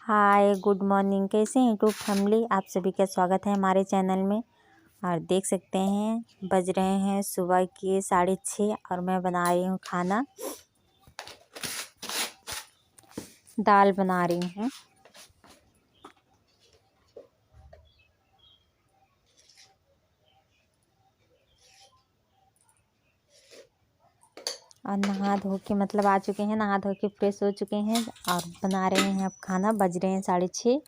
Hi good morning. कैसे हैं YouTube family? आप सभी का स्वागत है हमारे चैनल में। और देख सकते हैं बज रहे हैं सुबह के 6:30 और मैं बना रही हूँ खाना। दाल बना रही हूँ। और नहा धो के आ चुके हैं, नहा धो के फ्रेश हो चुके हैं और बना रहे हैं अब खाना। बज रहे हैं 6:30।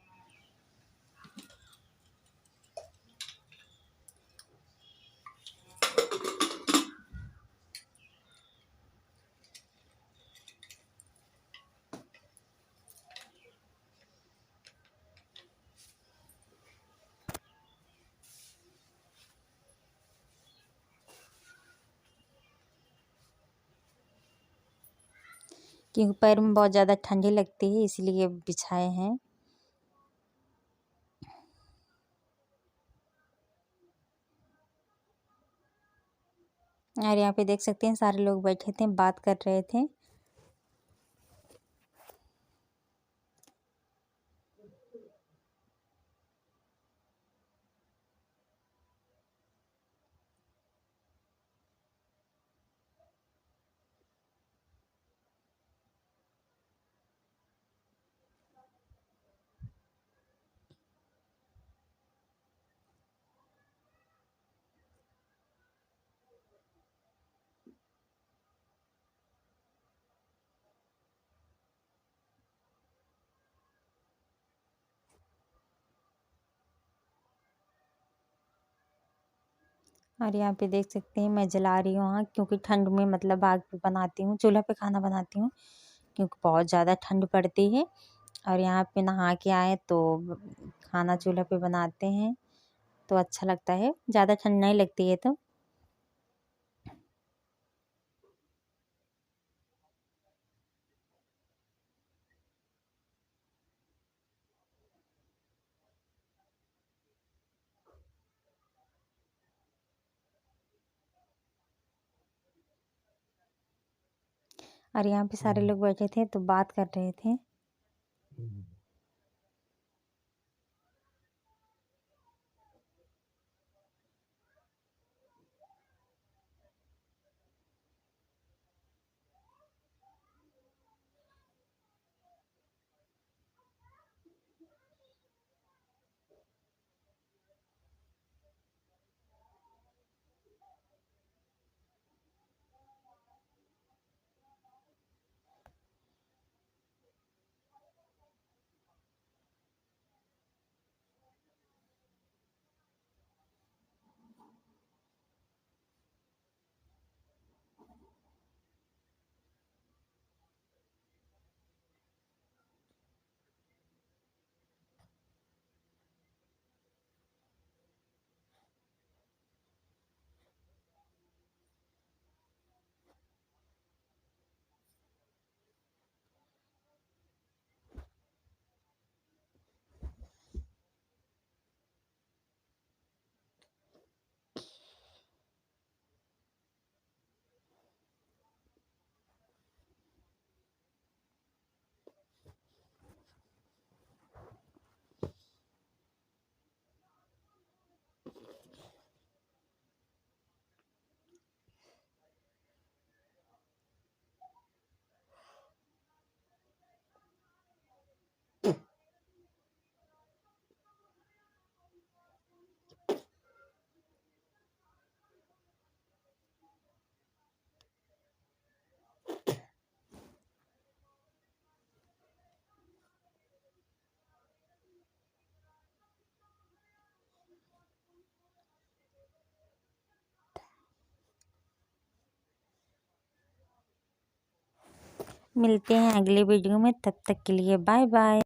क्योंकि पैर में बहुत ज़्यादा ठंडी लगती है इसलिए बिछाए हैं। और यहाँ पे देख सकते हैं सारे लोग बैठे थे, बात कर रहे थे। और यहाँ पे देख सकते हैं मैं जला रही हूँ आग, क्योंकि ठंड में आग पे बनाती हूँ, चूल्हा पे खाना बनाती हूँ क्योंकि बहुत ज़्यादा ठंड पड़ती है। और यहाँ पे नहा के आए तो खाना चूल्हा पे बनाते हैं तो अच्छा लगता है, ज़्यादा ठंड नहीं लगती है तो। और यहाँ पे सारे लोग बैठे थे तो बात कर रहे थे। मिलते हैं अगले वीडियो में, तब तक के लिए बाय बाय।